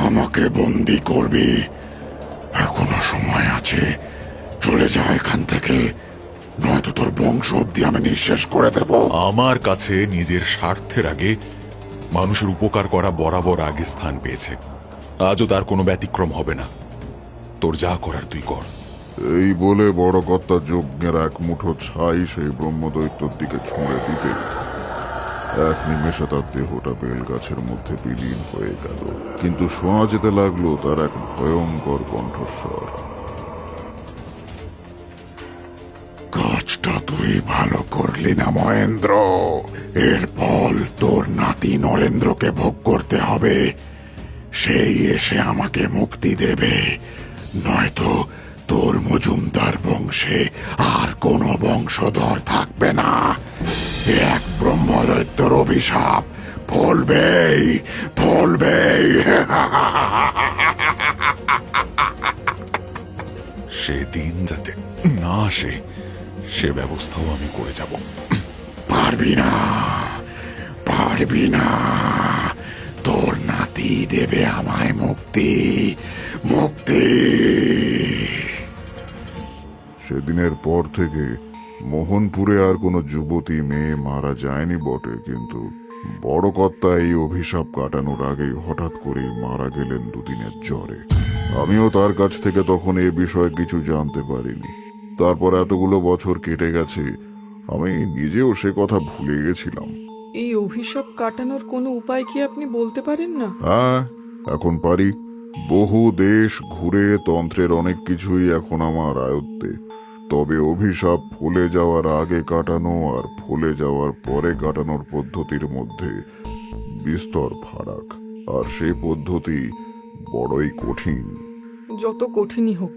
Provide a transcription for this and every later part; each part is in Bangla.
আমাকে বন্দি করবি? এখনো সময় আছে, চলে যা এখান থেকে, নয়তো তোর বংশ অব্দি আমি নিঃশেষ করে দেব। আমার কাছে নিজের স্বার্থের আগে মানুষের উপকার করা বরাবর আগে স্থান পেয়েছে। আজও তার কোনো ব্যতিক্রম হবে না। তোর যা করার তুই কর। এই বলে বড় কর্তা যজ্ঞের এক মুঠো ছাই সেই ব্রহ্মদৈত্যর দিকে ছুঁড়ে দিতে এক নিমেষে তার দেহটা বেলগাছের মধ্যে বিলীন হয়ে গেল। কিন্তু শোনা যেতে লাগলো তার এক ভয়ঙ্কর কণ্ঠস্বর। কাজটা তুই ভালো করলি না মহেন্দ্র। এর ফল তোর নাতি নরেন্দ্রকে ভোগ করতে হবে। সেই এসে আমাকে মুক্তি দেবে, নয়তো তোর মজুমদার বংশে আর কোনো বংশধর থাকবে না। এক ব্রহ্মদৈত্যর অভিশাপ ফলবেই ফলবেই। সেদিন যাতে না আসে সে ব্যবস্থাও আমি করে যাব। পারবি না, পারবি না। তোর নাতি দেবে আমায় মুক্তি, মুক্তি। সেদিনের পর থেকে মোহনপুরে আর কোনো যুবতী মেয়ে মারা যায়নি বটে, কিন্তু বড় কর্তা এই অভিশাপ কাটানোর আগেই হঠাৎ করেই মারা গেলেন দুদিনের জ্বরে। আমিও তার কাছ থেকে তখন এ বিষয়ে কিছু জানতে পারিনি। তারপর এতগুলো বছর কেটে গেছে, আমি নিজেও সে কথা ভুলে গেছিলাম। এই অভিশাপ কাটানোর কোনো উপায় কি আপনি বলতে পারেন না? হ্যাঁ, এখন পারি। বহু দেশ ঘুরে তন্ত্রের অনেক কিছুই এখন আমার আয়ত্তে। তবে অভিশাপ ফলে যাওয়ার আগে কাটানো আর ফলে যাওয়ার পরে কাটানোর পদ্ধতির মধ্যে বিস্তর ফারাক, আর সেই পদ্ধতি বড়ই কঠিন। যত কঠিনই হোক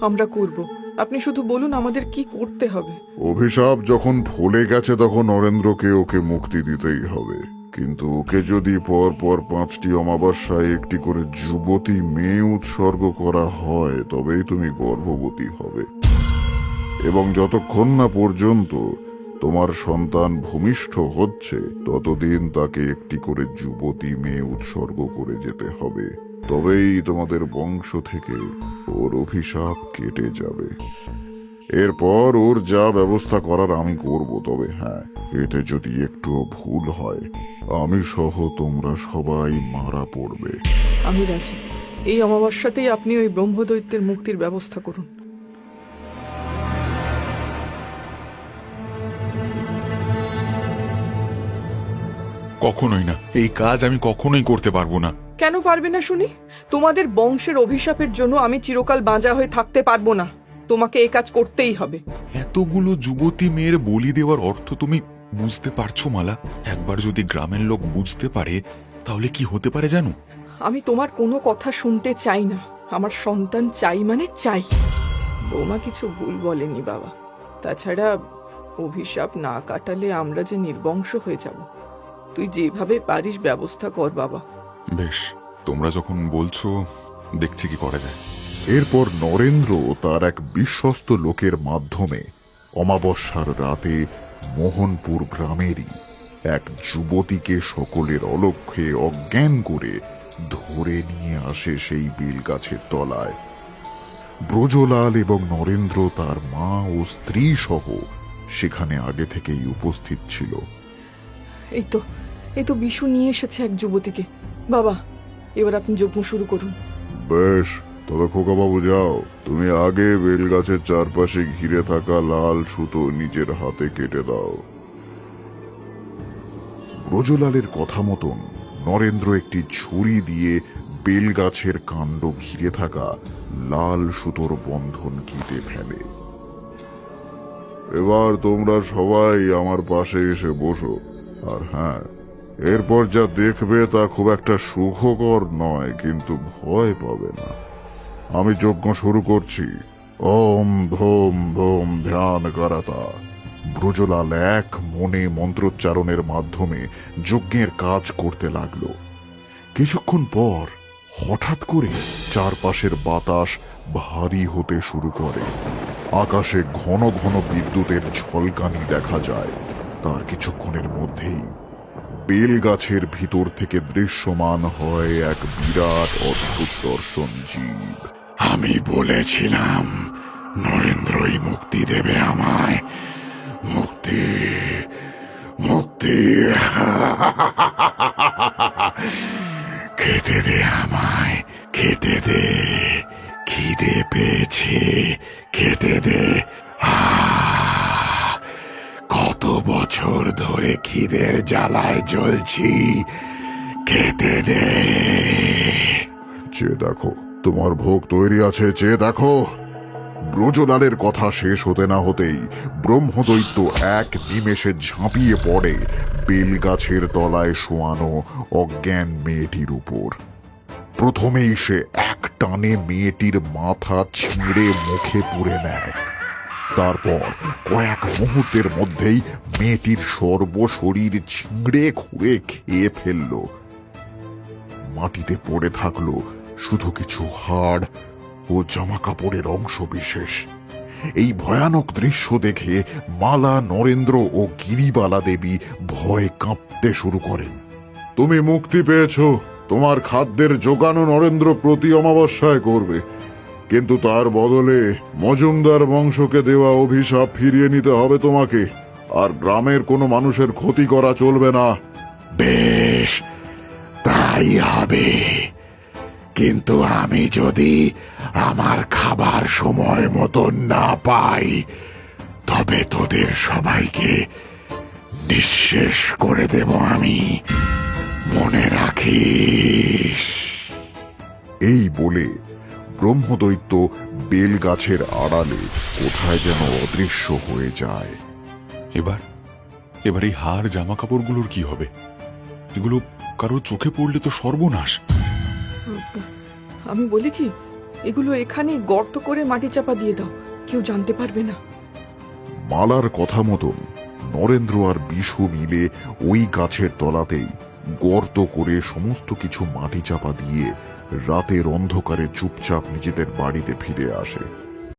আমরা করব। আপনি শুধু বলুন আমাদের কি করতে হবে। অভিশাপ যখন ফলে গেছে তখন নরেন্দ্রকে ওকে মুক্তি দিতেই হবে। কিন্তু ওকে যদি পর পর 5টি অমাবস্যায় একটি করে যুবতী মেয়ে উৎসর্গ করা হয় তবেই তুমি গর্ভবতী হবে, এবং যতক্ষণ না পর্যন্ত তোমার সন্তান ভূমিষ্ঠ হচ্ছে ততদিন তাকে একটি করে যুবতী মেয়ে উৎসর্গ করে যেতে হবে। তবেই তোমাদের বংশ থেকে ওর অভিশাপ কেটে যাবে। এরপর ওর যা ব্যবস্থা করার আমি করব। তবে হ্যাঁ, এতে যদি একটুও ভুল হয় আমি সহ তোমরা সবাই মারা পড়বে। আমি রাজি। এই অমাবস্যাতেই আপনি ওই ব্রহ্মদৈত্যের মুক্তির ব্যবস্থা করুন। কখনোই না, এই কাজ আমি কখনোই করতে পারবো না। কেন পারবে না শুনি? তোমাদের বংশের অভিশাপের জন্য আমি চিরকাল বাঁজা হয়ে থাকতে পারবো না। তোমাকে এই কাজ করতেই হবে। এতগুলো যুবতী মেয়ের বলি দেওয়ার অর্থ তুমি বুঝতে পারছো মালা? একবার যদি গ্রামের লোক বুঝতে পারে তাহলে কি হতে পারে জানো? আমি তোমার কোনো কথা শুনতে চাই না। আমার সন্তান চাই মানে চাই। বৌমা কিছু ভুল বলেনি বাবা। তাছাড়া অভিশাপ না কাটালে আমরা যে নির্বংশ হয়ে যাব। তুই যেভাবে পারিস ব্যবস্থা কর বাবা। বেশ, তোমরা যখন বলছো দেখছি কি করা যায়। এরপর নরেন্দ্র তার এক বিশ্বস্ত লোকের মাধ্যমে অমাবস্যার রাতে মোহনপুর গ্রামেরই এক যুবতীকে সকলের অলক্ষ্যে অজ্ঞান করে ধরে নিয়ে আসে সেই বেলগাছের তলায়। ব্রজলাল এবং নরেন্দ্র তার মা ও স্ত্রী সহ সেখানে আগে থেকেই উপস্থিত ছিল। এই তো বিশু নিয়ে এসেছে এক যুবতীকে। বাবা, এবার আপনি যজ্ঞ শুরু করুন। বেশ, তবে খোকাবাবু যাও, তুমি আগে বেলগাছের চারপাশে ঘিরে থাকা লাল সুতো নিজের হাতে কেটে দাও। ব্রজলালের কথা মতন নরেন্দ্র একটি ছুরি দিয়ে বেলগাছের কাণ্ড ঘিরে থাকা লাল সুতোর বন্ধন কেটে ফেলে। এবার তোমরা সবাই আমার পাশে এসে বসো। আর হ্যাঁ, এরপর যা দেখবে তা খুব একটা সুখকর নয়, কিন্তু ভয় পাবে না। আমি যজ্ঞ শুরু করছি। ওম ধোম ধোম ধ্যান কারাতা। ব্রজলাল এক মনে মন্ত্রোচ্চারণের মাধ্যমে যজ্ঞের কাজ করতে লাগলো। কিছুক্ষণ পর হঠাৎ করে চারপাশের বাতাস ভারী হতে শুরু করে। আকাশে ঘন ঘন বিদ্যুতের ঝলকানি দেখা যায়। তার কিছুক্ষণের মধ্যেই বেল গাছের ভিতর থেকে দৃশ্যমান হয় এক বিরাট অদ্ভুত দর্শন জীব। আমি বলেছিলাম নরেন্দ্রই মুক্তি দেবে আমায়। মুক্তি, মুক্তি। খেতে দে আমায়, খেতে দে। খিদে পেয়েছে, খেতে দে। কত বছর ধরে খিদের জ্বালায় জ্বলছি, খেতে দে। চেয়ে দেখো, তোমার ভোগ তৈরি আছে, চেয়ে দেখো। ব্রজলালের কথা শেষ হতে না হতেই ব্রহ্মদৈত্য এক নিমেষে ঝাঁপিয়ে পড়ে বেলগাছের তলায় শোয়ানো অজ্ঞান মেয়েটির উপর। প্রথমেই সে এক টানে মেয়েটির মাথা ছিঁড়ে মুখে পুরে নেয়। তারপর কয়েক মুহূর্তের মধ্যেই মেয়েটির সর্বশরীর ছিঁড়ে খুঁড়ে খেয়ে ফেলল। মাটিতে পড়ে থাকলো শুধু কিছু হাড় ও জামা কাপড়ের অংশ বিশেষ। এই ভয়ানক দৃশ্য দেখে মালা, নরেন্দ্র ও গিরিবালা দেবী ভয়ে কাঁপতে শুরু করেন। তুমি মুক্তি পেয়েছ, তোমার খাদ্যের যোগানও নরেন্দ্র প্রতি অমাবস্যায় করবে, কিন্তু তার বদলে মজুমদার বংশকে দেওয়া অভিশাপ ফিরিয়ে নিতে হবে তোমাকে। আর গ্রামের কোনো মানুষের ক্ষতি করা চলবে না। বেশ, তাই হবে। কিন্তু আমি যদি আমার খাবার সময় মতো না পাই, তবে তোদের সবাইকে নিঃশেষ করে দেব আমি, মনে রাখিস। এই বলে ব্রহ্মদৈত্য বেলগাছের আড়ালে কোথায় যেন অদৃশ্য হয়ে যায়। এবার এবার এই হার জামা কাপড়গুলোর কি হবে? এগুলো কারো চোখে পড়লে তো সর্বনাশ। আমি বলি কি, এগুলো এখানে গর্ত করে মাটি চাপা দিয়ে দাও, কেউ জানতে পারবে না। মালার কথা মতন নরেন্দ্র আর বিশু মিলে ওই গাছের তলাতেই গর্ত করে সমস্ত কিছু মাটি চাপা দিয়ে রাতের অন্ধকারে চুপচাপ নিজেদের বাড়িতে ফিরে আসে।